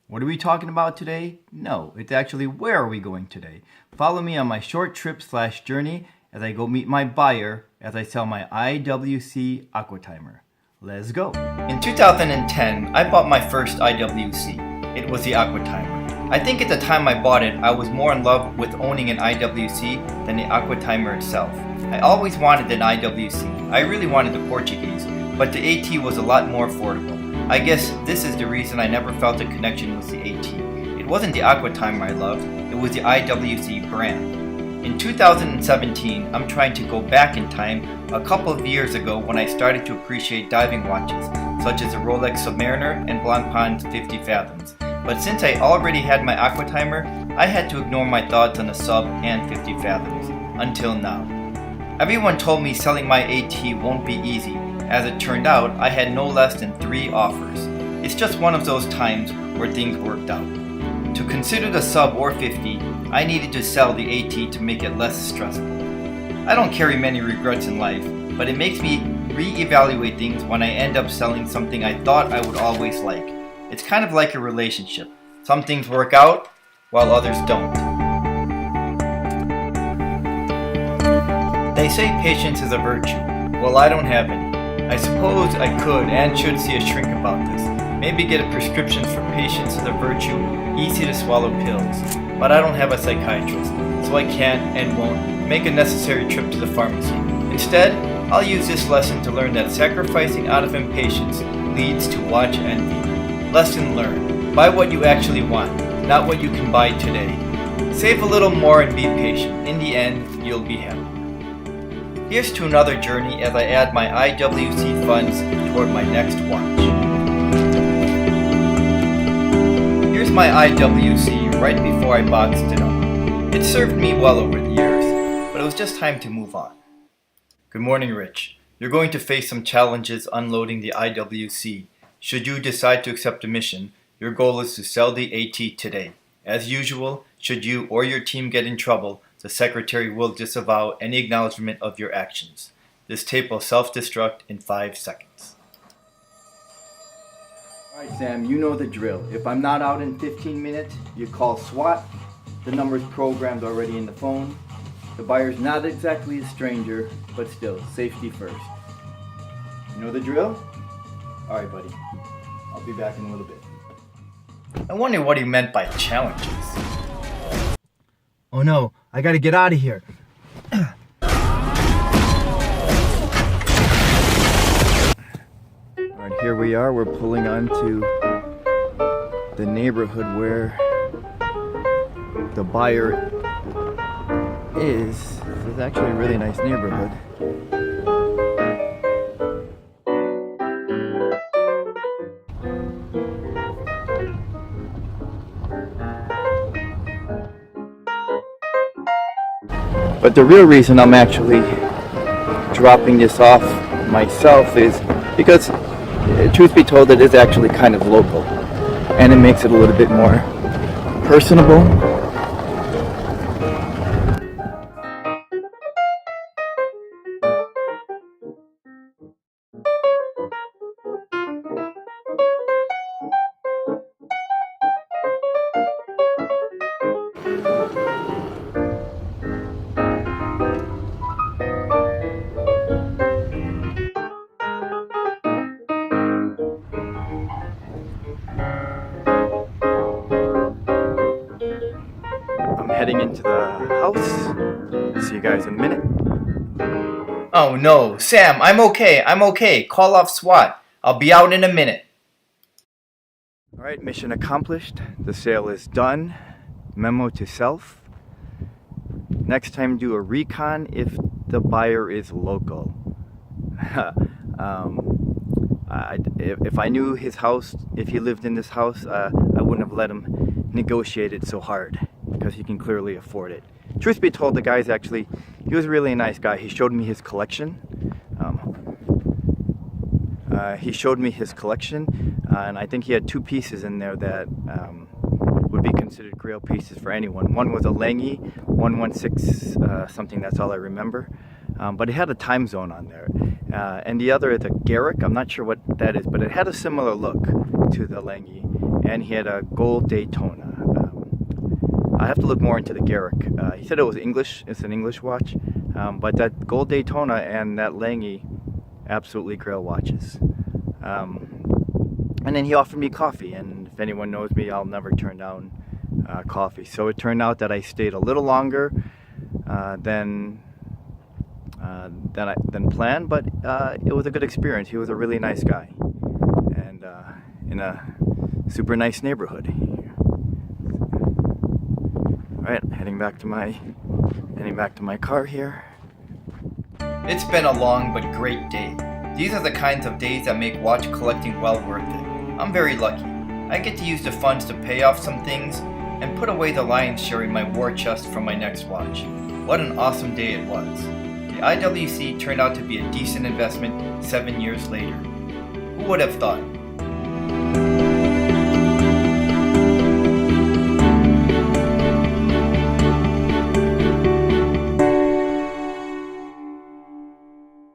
What are we talking about today? No, it's actually where are we going today. Follow me on my short trip/journey as I go meet my buyer as I sell my IWC aqua timer. Let's go. In 2010, I bought my first IWC. It was the aqua timer. I think at the time I bought it, I was more in love with owning an IWC than the aqua timer itself. I always wanted an IWC. I really wanted the Portuguese, but the AT was a lot more affordable. I guess this is the reason I never felt a connection with the AT. It wasn't the aqua timer I loved, it was the IWC brand. In 2017, I'm trying to go back in time a couple of years ago when I started to appreciate diving watches, such as the Rolex Submariner and Blancpain's 50 Fathoms. But since I already had my aqua timer, I had to ignore my thoughts on the Sub and 50 Fathoms, until now. Everyone told me selling my AT won't be easy. As it turned out, I had no less than 3 offers. It's just one of those times where things worked out. To consider the Sub or 50, I needed to sell the AT to make it less stressful. I don't carry many regrets in life, but it makes me re-evaluate things when I end up selling something I thought I would always like. It's kind of like a relationship. Some things work out, while others don't. They say patience is a virtue. Well, I don't have any. I suppose I could and should see a shrink about this. Maybe get a prescription for patience is a virtue, easy to swallow pills. But I don't have a psychiatrist, so I can't and won't make a necessary trip to the pharmacy. Instead, I'll use this lesson to learn that sacrificing out of impatience leads to watch envy. Lesson learned. Buy what you actually want, not what you can buy today. Save a little more and be patient. In the end, you'll be happy. Here's to another journey as I add my IWC funds toward my next watch. Here's my IWC right before I boxed it up. It served me well over the years, but it was just time to move on. Good morning, Rich. You're going to face some challenges unloading the IWC. Should you decide to accept a mission, your goal is to sell the AT today. As usual, should you or your team get in trouble, the secretary will disavow any acknowledgement of your actions. This tape will self-destruct in 5 seconds. Alright Sam, you know the drill. If I'm not out in 15 minutes, you call SWAT. The number's programmed already in the phone. The buyer's not exactly a stranger, but still, safety first. You know the drill? Alright buddy, I'll be back in a little bit. I wonder what he meant by challenges. Oh no, I gotta get out of here. Alright, here we are. We're pulling onto the neighborhood where the buyer is. This is actually a really nice neighborhood. But the real reason I'm actually dropping this off myself is because, truth be told, it is actually kind of local. And it makes it a little bit more personable. Heading into the house. See you guys in a minute. Oh no, Sam, I'm okay. Call off SWAT. I'll be out in a minute. Alright, mission accomplished. The sale is done. Memo to self. Next time do a recon if the buyer is local. If I knew his house, if he lived in this house, I wouldn't have let him negotiate it so hard, because he can clearly afford it. Truth be told, the guy's actually, he was really a nice guy. He showed me his collection. And I think he had 2 pieces in there that would be considered grail pieces for anyone. One was a Lange 116 something, that's all I remember. But it had a time zone on there. And the other is a Garrick, I'm not sure what that is, but it had a similar look to the Lange. and he had a gold Daytona. I have to look more into the Garrick. He said it was English. It's an English watch, but that gold Daytona and that Lange, absolutely grail watches. And then he offered me coffee, and if anyone knows me, I'll never turn down coffee. So it turned out that I stayed a little longer than planned, but it was a good experience. He was a really nice guy, and in a super nice neighborhood. All right, heading back to my car here. It's been a long but great day. These are the kinds of days that make watch collecting well worth it. I'm very lucky. I get to use the funds to pay off some things and put away the lion's share in my war chest for my next watch. What an awesome day it was. The IWC turned out to be a decent investment 7 years later. Who would have thought?